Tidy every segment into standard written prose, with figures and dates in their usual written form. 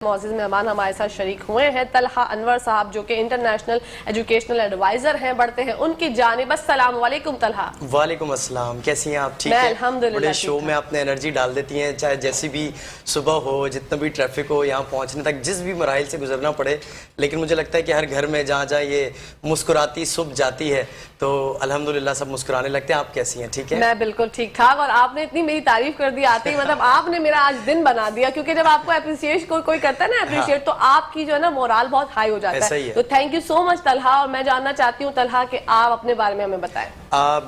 معزز مہمان ہمارے ساتھ شریک ہوئے ہیں طلحہ انور صاحب جو کہ انٹرنیشنل ایجوکیشنل ایڈوائزر ہیں بڑھتے ہیں ان کی جانب. السلام علیکم طلحہ. وعلیکم السلام. کیسی ہیں آپ؟ ٹھیک ہیں؟ الحمدللہ. بڑے شو میں آپ نے انرجی ڈال دیتی ہیں, چاہے جیسی بھی صبح ہو, جتنا بھی ٹریفک ہو, یہاں پہنچنے تک جس بھی مراحل سے گزرنا پڑے, لیکن مجھے لگتا ہے کہ ہر گھر میں جہاں جہاں یہ مسکراتی صبح جاتی ہے تو الحمدللہ سب مسکرانے لگتے ہیں. آپ کیسی ہیں؟ ٹھیک ہے؟ میں بالکل ٹھیک ٹھاک, اور آپ نے اتنی میری تعریف کر دی آتی, مطلب آپ نے میرا آج دن بنا دیا, کیونکہ جب آپ کو اپریشیٹ کوئی کرتا ہے نا اپریشیٹ, تو آپ کی جو ہے نا مورال بہت ہائی ہو جاتا ہے. تو تھینک یو سو مچ طلحہ. اور میں جاننا چاہتی ہوں طلحہ کہ آپ اپنے بارے میں ہمیں بتائیں.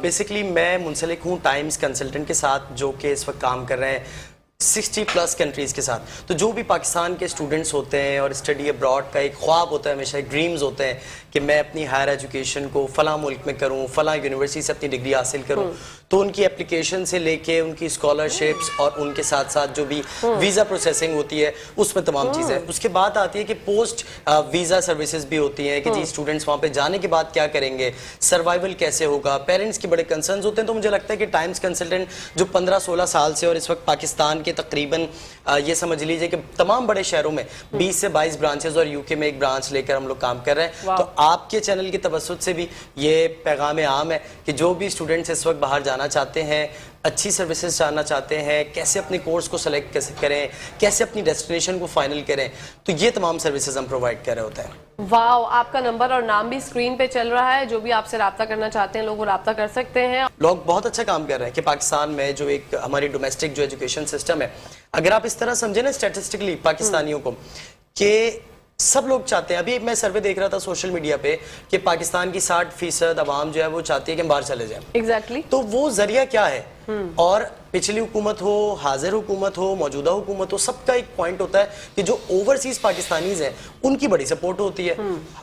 بیسیکلی میں منسلک ہوں ٹائمز کنسلٹنٹ کے ساتھ, جو کہ اس وقت کام کر رہے ہیں 60+ کنٹریز کے ساتھ. تو جو بھی پاکستان کے اسٹوڈنٹس ہوتے ہیں اور اسٹڈی ابراڈ کا ایک خواب ہوتا ہے, ہمیشہ ایک ڈریمز ہوتے ہیں کہ میں اپنی ہائر ایجوکیشن کو فلاں ملک میں کروں, فلاں یونیورسٹی سے اپنی ڈگری حاصل کروں, تو ان کی اپلیکیشن سے لے کے ان کی اسکالرشپس اور ان کے ساتھ ساتھ جو بھی ویزا پروسیسنگ ہوتی ہے اس میں تمام چیزیں. اس کے بعد آتی ہے کہ پوسٹ ویزا سروسز بھی ہوتی ہیں کہ جی اسٹوڈنٹس وہاں پہ جانے کے بعد کیا کریں گے, سروائیول کیسے ہوگا, پیرنٹس کے بڑے کنسرنز ہوتے ہیں. تو مجھے لگتا ہے کہ ٹائمز کنسلٹنٹ جو 15-16 سال سے, اور اس وقت پاکستان کے تقریباً یہ سمجھ لیجئے کہ تمام بڑے شہروں میں 20 سے 22 برانچز اور یوکے میں ایک برانچ لے کر ہم لوگ کام کر رہے ہیں. تو آپ کے چینل کی توسط سے بھی یہ پیغام عام ہے کہ جو بھی اسٹوڈنٹس اس وقت باہر جانا چاہتے ہیں, اچھی سروسز جاننا چاہتے ہیں, کیسے اپنے کورس کو سلیکٹ کریں, کیسے اپنی ڈیسٹینیشن کو فائنل کریں, تو یہ تمام سروسز ہم پرووائڈ کر رہے ہوتے ہیں. واو, آپ کا نمبر اور نام بھی اسکرین پہ چل رہا ہے, جو بھی آپ سے رابطہ کرنا چاہتے ہیں لوگ وہ رابطہ کر سکتے ہیں. لوگ بہت اچھا کام کر رہے ہیں کہ پاکستان میں جو ایک ہماری ڈومیسٹک جو ایجوکیشن سسٹم ہے, اگر آپ اس طرح سمجھیں نا اسٹیٹسٹکلی پاکستانیوں کو, کہ سب لوگ چاہتے ہیں, ابھی میں سروے دیکھ رہا تھا سوشل میڈیا پہ کہ پاکستان کی 60% عوام جو ہے وہ چاہتی ہے کہ ہم باہر چلے جائیں. ایگزیکٹلی. تو وہ ذریعہ کیا ہے, اور پچھلی حکومت ہو, حاضر حکومت ہو, موجودہ حکومت ہو, سب کا ایک پوائنٹ ہوتا ہے کہ جو اوورسیز پاکستانیز ہیں ان کی بڑی سپورٹ ہوتی ہے,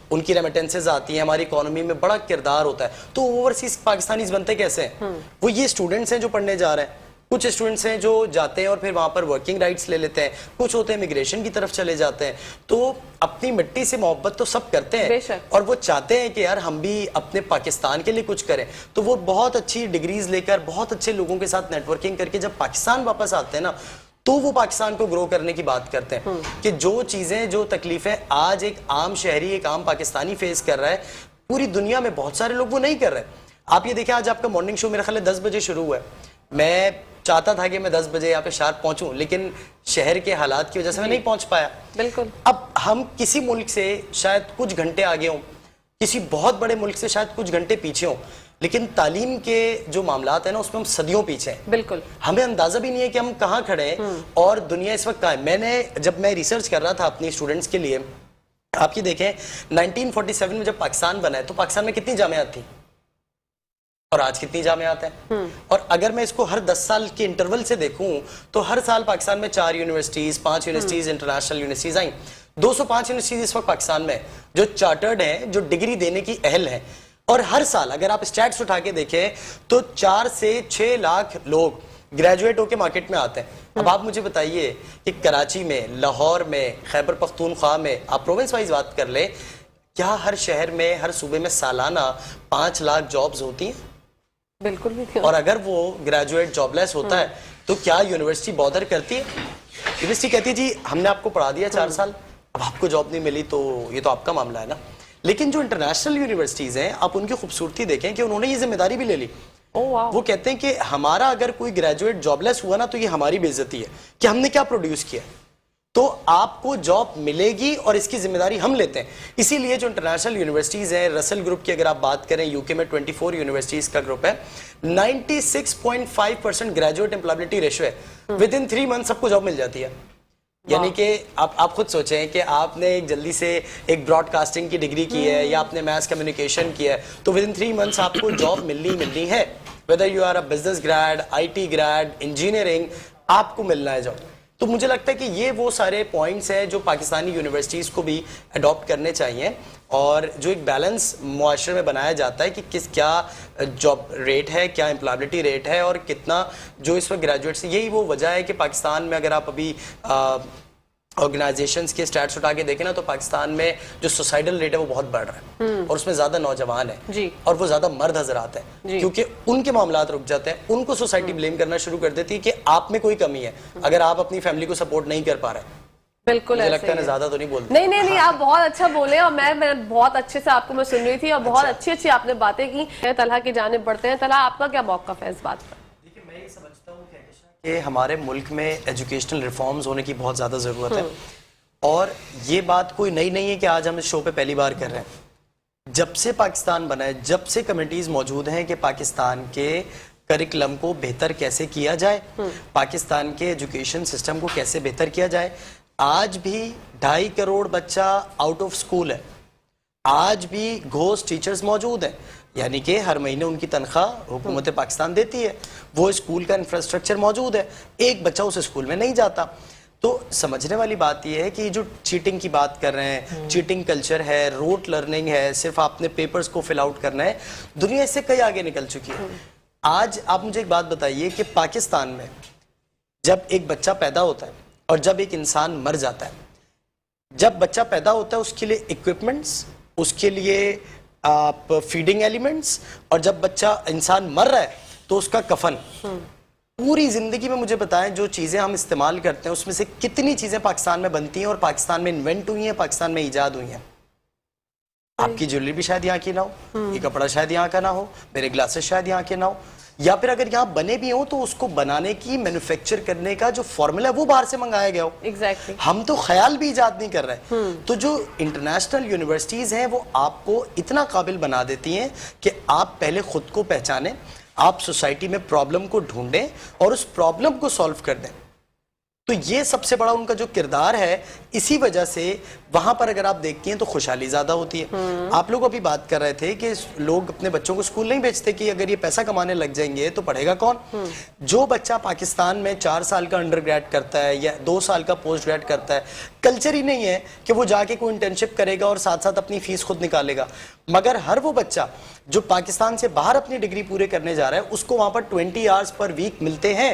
ان کی ریمیٹنسز آتی ہیں, ہماری اکانومی میں بڑا کردار ہوتا ہے. تو اوورسیز پاکستانیز بنتے کیسے ہیں؟ وہ یہ اسٹوڈنٹس ہیں جو پڑھنے جا رہے ہیں, کچھ اسٹوڈنٹس ہیں جو جاتے ہیں اور پھر وہاں پر ورکنگ رائٹس لے لیتے ہیں, کچھ ہوتے ہیں امیگریشن کی طرف چلے جاتے ہیں. تو اپنی مٹی سے محبت تو سب کرتے ہیں, اور وہ چاہتے ہیں کہ یار ہم بھی اپنے پاکستان کے لیے کچھ کریں. تو وہ بہت اچھی ڈگریز لے کر, بہت اچھے لوگوں کے ساتھ نیٹ ورکنگ کر کے جب پاکستان واپس آتے ہیں نا, تو وہ پاکستان کو گرو کرنے کی بات کرتے ہیں کہ جو چیزیں, جو تکلیفیں آج ایک عام شہری, ایک عام پاکستانی فیس کر رہا ہے, پوری دنیا میں بہت سارے لوگ وہ نہیں کر رہے. آپ یہ دیکھیں, آج آپ کا مارننگ شو میرا خیال ہے 10 بجے شروع ہوا ہے. میں چاہتا تھا کہ میں 10 بجے یہاں پہ شارپ پہنچوں, لیکن شہر کے حالات کی وجہ سے میں نہیں پہنچ پایا. بالکل. اب ہم کسی ملک سے شاید کچھ گھنٹے آگے ہوں, کسی بہت بڑے ملک سے شاید کچھ گھنٹے پیچھے ہوں, لیکن تعلیم کے جو معاملات ہیں نا اس میں ہم صدیوں پیچھے ہیں. بالکل. ہمیں اندازہ بھی نہیں ہے کہ ہم کہاں کھڑے ہیں اور دنیا اس وقت کہاں ہے. جب میں ریسرچ کر رہا تھا اپنی اسٹوڈنٹس کے لیے, آپ یہ دیکھیں 1947 میں جب پاکستان بنا ہے تو پاکستان میں کتنی جامعات تھیں اور آج کتنی جامعات ہیں. اور اگر میں اس کو ہر 10 سال کے انٹرول سے دیکھوں تو ہر سال پاکستان میں 4 یونیورسٹیز, 5 یونیورسٹیز انٹرنیشنل یونیورسٹیز آئیں. 205 یونیورسٹیز اس وقت پاکستان میں جو چارٹرڈ ہیں, جو ڈگری دینے کی اہل ہیں. اور ہر سال اگر آپ اسٹیٹس اٹھا کے دیکھیں تو 4 سے 6 لاکھ لوگ گریجویٹ ہو کے مارکیٹ میں آتے ہیں. اب آپ مجھے بتائیے کہ کراچی میں, لاہور میں, خیبر پختونخوا میں, آپ پروونس وائز بات کر لیں, کیا ہر شہر میں, ہر صوبے میں سالانہ 5 لاکھ جابز ہوتی ہیں؟ بالکل بھی. اور اگر وہ گریجویٹ جاب لیس ہوتا ہے تو کیا یونیورسٹی بادر کرتی ہے؟ یونیورسٹی کہتی ہے جی ہم نے آپ کو پڑھا دیا 4 سال, اب آپ کو جاب نہیں ملی تو یہ تو آپ کا معاملہ ہے نا. لیکن جو انٹرنیشنل یونیورسٹیز ہیں, آپ ان کی خوبصورتی دیکھیں کہ انہوں نے یہ ذمہ داری بھی لے لی. وہ کہتے ہیں کہ ہمارا اگر کوئی گریجویٹ جاب لیس ہوا نا تو یہ ہماری بے عزتی ہے کہ ہم نے کیا پروڈیوس کیا. تو آپ کو جاب ملے گی اور اس کی ذمہ داری ہم لیتے ہیں. اسی لیے جو انٹرنیشنل یونیورسٹیز ہیں, رسل گروپ کی اگر آپ بات کریں, یوکے میں 24 یونیورسٹیز کا گروپ ہے, 96.5% گریجویٹ امپلائبلٹی ریشو ہے. ود ان 3 منتھ سب کو جاب مل جاتی ہے. یعنی کہ آپ خود سوچیں کہ آپ نے ایک جلدی سے ایک براڈ کاسٹنگ کی ڈگری کی ہے یا آپ نے میس کمیونیکیشن کی ہے, تو ود ان 3 منتھس آپ کو جاب ملنی ہے. Whether you are a business grade, IT grade, engineering, آپ کو ملنا ہے جاب. تو مجھے لگتا ہے کہ یہ وہ سارے پوائنٹس ہیں جو پاکستانی یونیورسٹیز کو بھی اڈاپٹ کرنے چاہیے, اور جو ایک بیلنس معاشرے میں بنایا جاتا ہے کہ کیا جاب ریٹ ہے, کیا امپلائبلٹی ریٹ ہے, اور کتنا جو اس وقت گریجویٹس. یہی وہ وجہ ہے کہ پاکستان میں اگر آپ ابھی آرگنائزیشنز کے سٹیٹس اٹھا کے دیکھیں نا تو پاکستان میں جو سوسائڈل ریٹ ہے وہ بہت بڑھ رہا ہے, اور اس میں زیادہ نوجوان ہیں اور وہ زیادہ مرد حضرات ہیں, کیونکہ ان کے معاملات رک جاتے ہیں. ان کو سوسائٹی بلیم کرنا شروع کر دیتی ہے کہ آپ میں کوئی کمی ہے اگر آپ اپنی فیملی کو سپورٹ نہیں کر پا رہے. بالکل مجھے لگتا ہے زیادہ تو نہیں بولتے. نہیں آپ بہت اچھا بولے اور میں بہت اچھے سے آپ کو میں سن رہی تھی اور بہت اچھی آپ نے باتیں کی. طلحہ کی جانب بڑھتے ہیں. طلحہ آپ کا کیا موقف ہے اس بات پر؟ دیکھیں میں یہ سمجھتا ہوں کہ ہمارے ملک میں ایجوکیشنل ریفارمز ہونے کی بہت زیادہ ضرورت ہے اور یہ بات کوئی نئی نہیں ہے کہ آج ہم اس شو پہ پہلی بار کر رہے ہیں. جب سے پاکستان بنا ہے, جب سے کمیٹیز موجود ہیں کہ پاکستان کے کریکلم کو بہتر کیسے کیا جائے, پاکستان کے ایجوکیشن سسٹم کو کیسے بہتر کیا جائے. آج بھی 2.5 کروڑ بچہ آؤٹ آف سکول ہے, آج بھی گھوسٹ ٹیچرز موجود ہیں, یعنی کہ ہر مہینے ان کی تنخواہ حکومت پاکستان دیتی ہے, وہ اسکول کا انفراسٹرکچر موجود ہے, ایک بچہ اس اسکول میں نہیں جاتا. تو سمجھنے والی بات یہ ہے کہ جو چیٹنگ کی بات کر رہے ہیں, چیٹنگ کلچر ہے, روٹ لرننگ ہے, صرف آپ نے پیپرز کو فل آؤٹ کرنا ہے, دنیا اس سے کئی آگے نکل چکی ہے. آج آپ مجھے ایک بات بتائیے کہ پاکستان میں جب ایک بچہ پیدا ہوتا ہے اور جب ایک انسان مر جاتا ہے, جب بچہ پیدا ہوتا ہے اس کے لیے اکوپمنٹس, اس کے لیے فیڈنگ ایلیمنٹس, اور جب بچہ انسان مر رہا ہے تو اس کا کفن. پوری زندگی میں مجھے بتائیں جو چیزیں ہم استعمال کرتے ہیں اس میں سے کتنی چیزیں پاکستان میں بنتی ہیں اور پاکستان میں انوینٹ ہوئی ہیں, پاکستان میں ایجاد ہوئی ہیں. آپ کی جویلری بھی شاید یہاں کی نہ ہو, یہ کپڑا شاید یہاں کا نہ ہو, میرے گلاسز شاید یہاں کے نہ ہو, یا پھر اگر یہاں بنے بھی ہوں تو اس کو بنانے کی مینوفیکچر کرنے کا جو فارمولا ہے وہ باہر سے منگایا گیا ہو. ہم تو خیال بھی ایجاد نہیں کر رہے. تو جو انٹرنیشنل یونیورسٹیز ہیں وہ آپ کو اتنا قابل بنا دیتی ہیں کہ آپ پہلے خود کو پہچانیں, آپ سوسائٹی میں پرابلم کو ڈھونڈیں اور اس پرابلم کو سالو کر دیں. تو یہ سب سے بڑا ان کا جو کردار ہے, اسی وجہ سے وہاں پر اگر آپ دیکھتی ہیں تو خوشحالی زیادہ ہوتی ہے. آپ لوگ ابھی بات کر رہے تھے کہ لوگ اپنے بچوں کو اسکول نہیں بھیجتے کہ اگر یہ پیسہ کمانے لگ جائیں گے تو پڑھے گا کون. جو بچہ پاکستان میں 4 سال کا انڈر گریڈ کرتا ہے یا 2 سال کا پوسٹ گریڈ کرتا ہے, کلچر ہی نہیں ہے کہ وہ جا کے کوئی انٹرنشپ کرے گا اور ساتھ ساتھ اپنی فیس خود نکالے گا. مگر ہر وہ بچہ جو پاکستان سے باہر اپنی ڈگری پورے کرنے جا رہا ہے اس کو وہاں پر 20 آورز پر ویک ملتے ہیں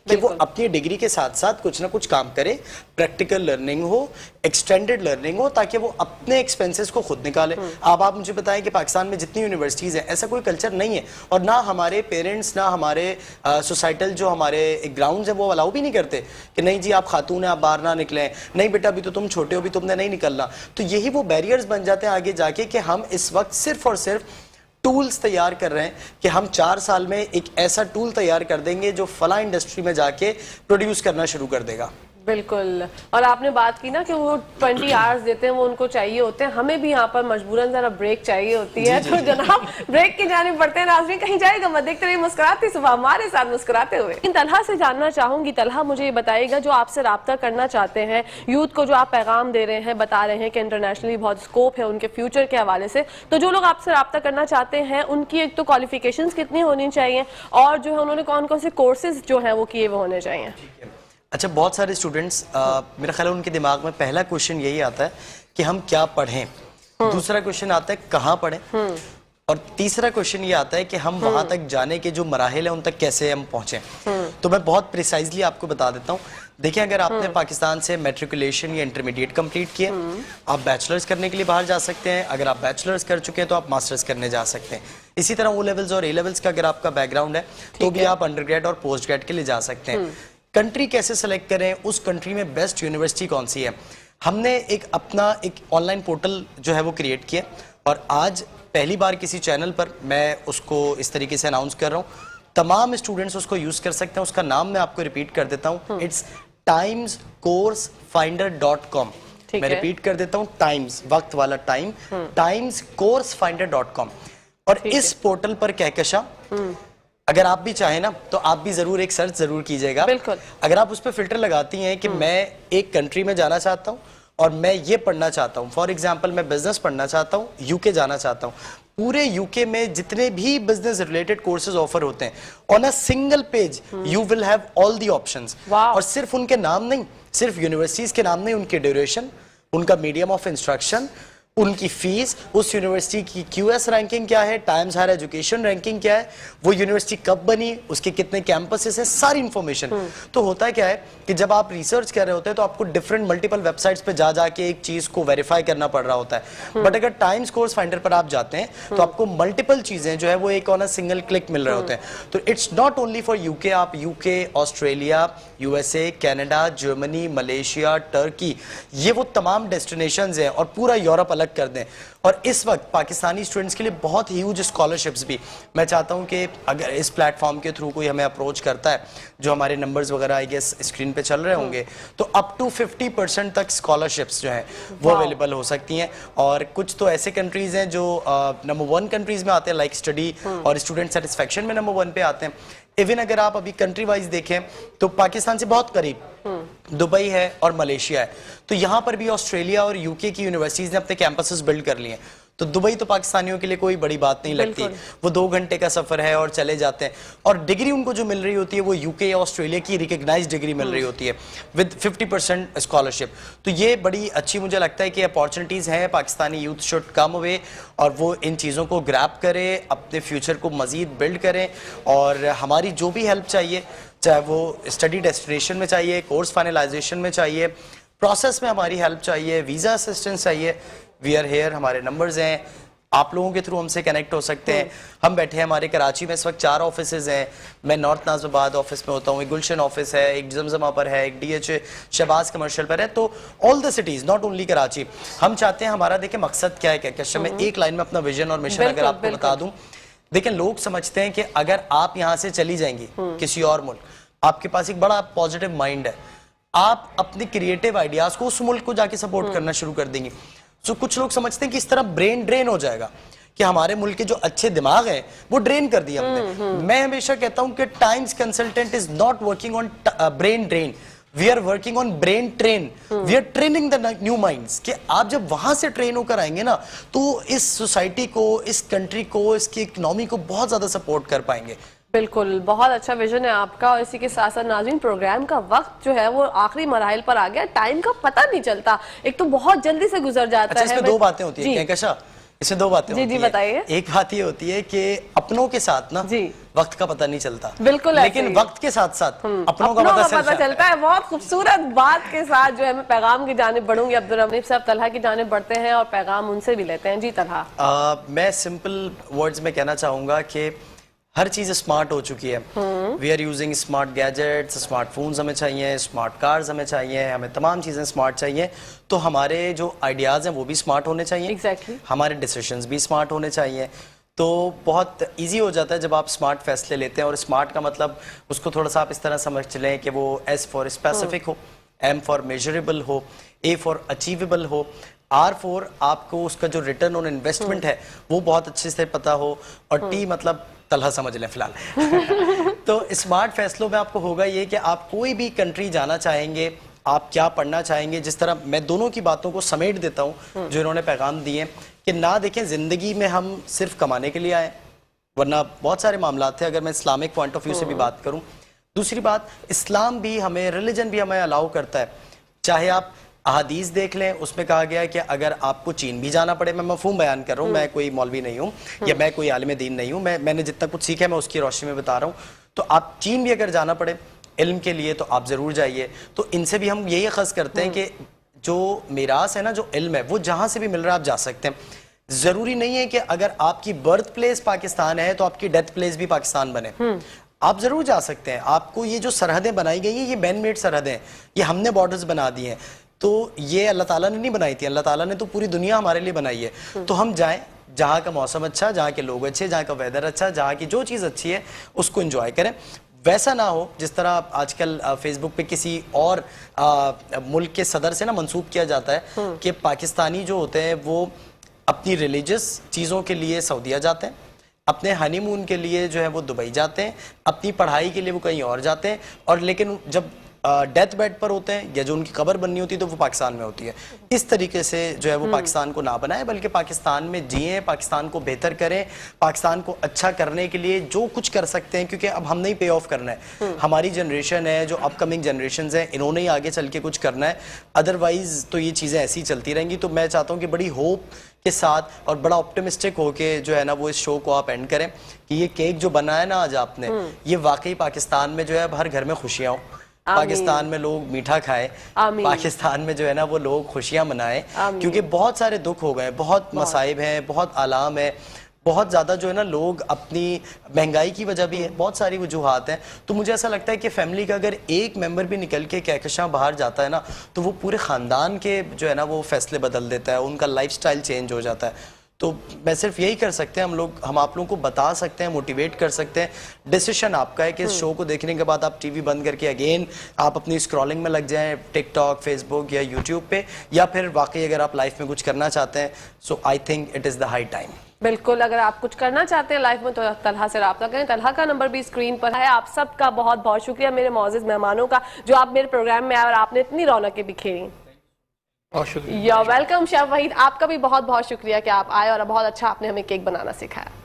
کہ وہ اپنی ڈگری کے ساتھ ساتھ کچھ نہ کچھ کام کرے, پریکٹیکل لرننگ ہو, ایکسٹینڈڈ لرننگ ہو, تاکہ وہ اپنے ایکسپینسز کو خود نکالے. اب آپ مجھے بتائیں کہ پاکستان میں جتنی یونیورسٹیز ہیں ایسا کوئی کلچر نہیں ہے, اور نہ ہمارے پیرنٹس, نہ ہمارے سوسائٹل جو ہمارے گراؤنڈز ہیں وہ الاؤ بھی نہیں کرتے کہ نہیں جی آپ خاتون ہیں آپ باہر نہ نکلیں, نہیں بیٹا ابھی تو تم چھوٹے ہو بھی تم نے نہیں نکلنا. تو یہی وہ بیریئرز بن جاتے ہیں آگے جا کے کہ ہم اس وقت صرف اور صرف ٹولز تیار کر رہے ہیں کہ ہم 4 سال میں ایک ایسا ٹول تیار کر دیں گے جو فلاں انڈسٹری میں جا کے پروڈیوس کرنا شروع کر دے گا. بالکل. اور آپ نے بات کی نا کہ وہ 20 آورز دیتے ہیں وہ ان کو چاہیے ہوتے ہیں, ہمیں بھی یہاں پر مجبوراً ذرا بریک چاہیے ہوتی ہے. تو جناب بریک کی جانب بڑھتے ہیں. ناظرین کہیں جائے گا مت, دیکھتے رہیے مسکراتی صبح ہمارے ساتھ مسکراتے ہوئے. طلحہ سے جاننا چاہوں گی, طلحہ مجھے یہ بتائیے گا جو آپ سے رابطہ کرنا چاہتے ہیں, یوتھ کو جو آپ پیغام دے رہے ہیں, بتا رہے ہیں کہ انٹرنیشنلی بہت اسکوپ ہے ان کے فیوچر کے حوالے سے, تو جو لوگ آپ سے رابطہ کرنا چاہتے ہیں ان کی ایک تو کوالیفیکیشنز کتنی ہونی چاہیے اور جو ہے انہوں نے کون کون سے کورسز جو ہیں وہ کیے وہ ہونے چاہیے؟ اچھا, بہت سارے اسٹوڈنٹس میرا خیال ہے ان کے دماغ میں پہلا کوشچن یہی آتا ہے کہ ہم کیا پڑھیں, دوسرا کوشچن آتا ہے کہاں پڑھیں, اور تیسرا کوشچن یہ آتا ہے کہ ہم وہاں تک جانے کے جو مراحل ہیں ان تک کیسے ہم پہنچیں. تو میں بہت پریسائزلی آپ کو بتا دیتا ہوں. دیکھیں اگر آپ نے پاکستان سے میٹریکولیشن یا انٹرمیڈیٹ کمپلیٹ کیا, آپ بیچلرز کرنے کے لیے باہر جا سکتے ہیں. اگر آپ بیچلرز کر چکے ہیں تو آپ ماسٹرز کرنے جا سکتے ہیں. اسی طرح او لیولز اور اے لیولز کا اگر آپ کا بیک گراؤنڈ ہے تو بھی آپ انڈر گریڈ اور پوسٹ گریڈ کے لیے جا سکتے ہیں. کنٹری کیسے سلیکٹ کریں, اس کنٹری میں بیسٹ یونیورسٹی کون سی ہے. ہم نے ایک اپنا ایک آن لائن پورٹل جو ہے وہ کریٹ کیا, اور آج پہلی بار کسی چینل پر میں اس کو اس طریقے سے اناؤنس کر رہا ہوں. تمام اسٹوڈنٹس اس کو یوز کر سکتے ہیں. اس کا نام میں آپ کو ریپیٹ کر دیتا ہوں, اٹس timescoursefinder.com. میں ریپیٹ کر دیتا ہوں, ٹائمز وقت والا ٹائم, timescoursefinder.com. اور اس پورٹل پر کہکشاں اگر آپ بھی چاہیں نا تو آپ بھی ضرور ایک سرچ ضرور کیجئے گا. اگر آپ اس پہ فلٹر لگاتی ہیں کہ میں ایک کنٹری میں جانا چاہتا ہوں اور میں یہ پڑھنا چاہتا ہوں, فار ایگزامپل میں بزنس پڑھنا چاہتا ہوں, یو کے جانا چاہتا ہوں, پورے یو کے میں جتنے بھی بزنس ریلیٹڈ کورسز آفر ہوتے ہیں on a single page you will have all the options. اور صرف ان کے نام نہیں, صرف یونیورسٹیز کے نام نہیں, ان کے ڈیوریشن, ان کا میڈیم آف انسٹرکشن, ان کی فیس, اس یونیورسٹی کی QS رینکنگ کیا ہے, ٹائمز ہائر ایجوکیشن رینکنگ کیا ہے, وہ یونیورسٹی کب بنی, اس کے کتنے کیمپسز ہیں, ساری انفارمیشن. تو ہوتا ہے کیا ہے کہ جب آپ ریسرچ کر رہے ہوتے ہیں تو آپ کو ڈفرنٹ ملٹیپل ویب سائٹس پہ جا کے ایک چیز کو ویریفائی کرنا پڑ رہا ہوتا ہے. بٹ اگر ٹائمز کورس فائنڈر پر آپ جاتے ہیں تو آپ کو ملٹیپل چیزیں جو ہے وہ ایک آن سنگل کلک مل رہے ہوتے ہیں. تو it's not only for UK, آپ UK, Australia, USA, Canada, Germany, Malaysia, Turkey, یہ وہ تمام ڈیسٹینیشنز ہیں, اور پورا یورپ الگ کر دیں. اور اس وقت پاکستانی اسٹوڈنٹس کے لیے بہت ہیوج اسکالرشپس بھی, میں چاہتا ہوں کہ اگر اس پلیٹ فارم کے تھرو کوئی ہمیں اپروچ کرتا ہے, جو ہمارے نمبرز وغیرہ آئی گیس اسکرین پہ چل رہے ہوں گے, تو اپ ٹو 50% تک اسکالرشپس جو ہیں وہ اویلیبل ہو سکتی ہیں. اور کچھ تو ایسے کنٹریز ہیں جو نمبر 1 کنٹریز میں آتے ہیں, لائک اسٹڈی اور اسٹوڈنٹ سیٹسفیکشن میں نمبر 1 پہ آتے ہیں. ایون اگر آپ ابھی کنٹری وائز دیکھیں تو پاکستان سے بہت قریب دبئی ہے اور ملیشیا ہے, تو یہاں پر بھی آسٹریلیا اور UK کی یونیورسٹیز نے اپنے کیمپسز بلڈ کر لیے ہیں. تو دبئی تو پاکستانیوں کے لیے کوئی بڑی بات نہیں لگتی, وہ 2 گھنٹے کا سفر ہے اور چلے جاتے ہیں, اور ڈگری ان کو جو مل رہی ہوتی ہے وہ UK یا آسٹریلیا کی ریکگنائز ڈگری مل رہی ہوتی ہے ود 50% اسکالرشپ. تو یہ بڑی اچھی مجھے لگتا ہے کہ اپارچونیٹیز ہیں. پاکستانی یوتھ شوڈ کم اوے اور وہ ان چیزوں کو گریب کرے, اپنے فیوچر کو مزید بلڈ کریں, اور ہماری جو بھی ہیلپ چاہیے, چاہے وہ اسٹڈی ڈیسٹینیشن میں چاہیے, کورس فائنلائزیشن میں چاہیے, پروسیس میں ہماری ہیلپ چاہیے, ویزا اسسٹنس چاہیے, وی آر ہیئر. ہمارے نمبرز ہیں, آپ لوگوں کے تھرو ہم سے کنیکٹ ہو سکتے ہیں. ہم بیٹھے ہیں, ہمارے کراچی میں اس وقت 4 آفیسز ہیں. میں نارتھ نازم آباد آفس میں ہوتا ہوں, ایک گلشن آفس ہے, ایک زمزمہ پر ہے, ایک DH شہباز کمرشل پر ہے. تو all the cities, not only Karachi. ہم چاہتے ہیں, ہمارا دیکھیں مقصد کیا ہے, کہ میں ایک لائن میں اپنا ویژن اور مشن اگر آپ کو بتا دوں. دیکھیں لوگ سمجھتے ہیں کہ اگر آپ یہاں سے چلی جائیں گی کسی اور ملک, آپ کے پاس ایک بڑا پازیٹیو مائنڈ ہے, آپ اپنے کریٹیو آئیڈیاز کو اس ملک کو جا کے سپورٹ کرنا شروع کر دیں گے. سو کچھ لوگ سمجھتے ہیں کہ اس طرح برین ڈرین ہو جائے گا, کہ ہمارے ملک کے جو اچھے دماغ ہیں وہ ڈرین کر دیا ہم نے. میں ہمیشہ کہتا ہوں کہ Times consultant is not working on brain drain, we are working on brain train. We are training the new minds, کہ آپ جب وہاں سے ٹرین ہو کر آئیں گے نا تو اس سوسائٹی کو, اس کنٹری کو, اس کی اکنامی کو بہت زیادہ سپورٹ کر پائیں گے. بالکل, بہت اچھا ویژن ہے آپ کا. اور اسی کے ساتھ ساتھ ناظرین, پروگرام کا وقت جو ہے وہ آخری مراحل پر آ گیا, ٹائم کا پتہ نہیں چلتا, ایک تو بہت جلدی سے گزر جاتا ہے. اس میں 2 باتیں ہوتی ہیں کہکشاں, اس میں 2 باتیں ہوتی ہیں. بتائیے. ایک بات یہ ہوتی ہے کہ اپنوں کے ساتھ نا وقت کا پتہ نہیں چلتا, بالکل, لیکن وقت کے ساتھ ساتھ اپنوں کا پتہ چلتا ہے. بہت خوبصورت بات کے ساتھ جو ہے میں پیغام کی جانب بڑھوں گی. عبدالرحمن صاحب طلحہ کی جانب بڑھتے ہیں اور پیغام ان سے بھی لیتے ہیں. جی طلحہ. میں سمپل ورڈز میں کہنا چاہوں گا کہ ہر چیز اسمارٹ ہو چکی ہے. We are using smart gadgets, smart phones ہمیں چاہیے, اسمارٹ کارز ہمیں چاہیے, ہمیں تمام چیزیں اسمارٹ چاہیے. تو ہمارے جو آئیڈیاز ہیں وہ بھی اسمارٹ ہونے چاہیے, ہمارے ڈیسیشنز بھی اسمارٹ ہونے چاہیے. تو بہت ایزی ہو جاتا ہے جب آپ اسمارٹ فیصلے لیتے ہیں. اور اسمارٹ کا مطلب اس کو تھوڑا سا آپ اس طرح سمجھ لیں کہ وہ ایس فار اسپیسیفک ہو, ایم فار میجریبل ہو, اے فار اچیویبل ہو, آر فور آپ کو اس کا جو ریٹرن آن انویسٹمنٹ ہے وہ بہت اچھے سے پتہ ہو, اور ٹی مطلب طلحہ سمجھ لیں فی الحال. تو اسمارٹ فیصلوں میں آپ کو ہوگا یہ کہ آپ کوئی بھی کنٹری جانا چاہیں گے, آپ کیا پڑھنا چاہیں گے. جس طرح میں دونوں کی باتوں کو سمیٹ دیتا ہوں جو انہوں نے پیغام دیے, کہ نہ دیکھیں زندگی میں ہم صرف کمانے کے لیے آئے, ورنہ بہت سارے معاملات تھے اگر میں اسلامک پوائنٹ آف ویو سے بھی بات کروں. دوسری بات, اسلام بھی ہمیں, ریلیجن بھی ہمیں الاؤ کرتا ہے. چاہے آپ احادیث دیکھ لیں, اس میں کہا گیا ہے کہ اگر آپ کو چین بھی جانا پڑے, میں مفہوم بیان کر رہا ہوں, میں کوئی مولوی نہیں ہوں یا میں کوئی عالم دین نہیں ہوں, میں نے جتنا کچھ سیکھا ہے میں اس کی روشنی میں بتا رہا ہوں. تو آپ چین بھی اگر جانا پڑے علم کے لیے تو آپ ضرور جائیے. تو ان سے بھی ہم یہی اخذ کرتے ہیں کہ جو میراث ہے نا, جو علم ہے, وہ جہاں سے بھی مل رہا ہے آپ جا سکتے ہیں. ضروری نہیں ہے کہ اگر آپ کی برتھ پلیس پاکستان ہے تو آپ کی ڈیتھ پلیس بھی پاکستان بنے. آپ ضرور جا سکتے ہیں. آپ کو یہ جو سرحدیں بنائی گئی ہیں یہ مین میڈ سرحدیں ہیں, یہ ہم نے بارڈرز بنا دی ہیں. تو یہ اللہ تعالیٰ نے نہیں بنائی تھی, اللہ تعالیٰ نے تو پوری دنیا ہمارے لیے بنائی ہے. تو ہم جائیں جہاں کا موسم اچھا, جہاں کے لوگ اچھے, جہاں کا ویدر اچھا, جہاں کی جو چیز اچھی ہے اس کو انجوائے کریں. ویسا نہ ہو جس طرح آج کل فیس بک پہ کسی اور ملک کے صدر سے نا منسوب کیا جاتا ہے کہ پاکستانی جو ہوتے ہیں وہ اپنی ریلیجس چیزوں کے لیے سعودیہ جاتے ہیں, اپنے ہنی مون کے لیے جو ہے وہ دبئی جاتے ہیں, اپنی پڑھائی کے لیے وہ کہیں اور جاتے ہیں, اور لیکن جب ڈیتھ بیڈ پر ہوتے ہیں یا جو ان کی قبر بننی ہوتی ہے تو وہ پاکستان میں ہوتی ہے. اس طریقے سے جو ہے وہ پاکستان کو نہ بنائے بلکہ پاکستان میں جئیں, پاکستان کو بہتر کریں, پاکستان کو اچھا کرنے کے لیے جو کچھ کر سکتے ہیں, کیونکہ اب ہم نے پے آف کرنا ہے. ہماری جنریشن ہے, جو اپ کمنگ جنریشنز ہیں, انہوں نے ہی آگے چل کے کچھ کرنا ہے. ادروائز تو یہ چیزیں ایسی چلتی رہیں گی. تو میں چاہتا ہوں کہ بڑی ہوپ کے ساتھ اور بڑا آپٹمسٹک ہو کے جو ہے نا وہ اس شو کو آپ اینڈ کریں کہ یہ کیک جو بنا ہے نا آج آپ نے, یہ واقعی پاکستان میں جو ہے اب ہر گھر میں خوشیاں ہوں, پاکستان میں لوگ میٹھا کھائیں, پاکستان میں جو ہے نا وہ لوگ خوشیاں منائیں, کیونکہ بہت سارے دکھ ہو گئے, بہت مصائب ہیں, بہت آلام ہیں, بہت زیادہ جو ہے نا لوگ اپنی مہنگائی کی وجہ بھی ہے, بہت ساری وجوہات ہیں. تو مجھے ایسا لگتا ہے کہ فیملی کا اگر ایک ممبر بھی نکل کے کہکشاں باہر جاتا ہے نا تو وہ پورے خاندان کے جو ہے نا وہ فیصلے بدل دیتا ہے, ان کا لائف سٹائل چینج ہو جاتا ہے. تو میں صرف یہی کر سکتے ہیں, ہم آپ لوگوں کو بتا سکتے ہیں, موٹیویٹ کر سکتے ہیں. ڈیسیشن آپ کا ہے کہ اس شو کو دیکھنے کے بعد آپ ٹی وی بند کر کے اگین آپ اپنی اسکرولنگ میں لگ جائیں ٹک ٹاک, فیس بک یا یوٹیوب پہ, یا پھر واقعی اگر آپ لائف میں کچھ کرنا چاہتے ہیں so I think it is the high time. بالکل, اگر آپ کچھ کرنا چاہتے ہیں لائف میں تو طلحہ سے رابطہ کریں. طلحہ کا نمبر بھی اسکرین پر ہے. آپ سب کا بہت بہت شکریہ میرے معزز مہمانوں کا جو آپ میرے پروگرام میں آئے اور آپ نے اتنی رونقیں بکھیری. بہت شکریہ. یا ویلکم شیف وحید, آپ کا بھی بہت بہت شکریہ کہ آپ آئے اور بہت اچھا آپ نے ہمیں کیک بنانا سکھایا.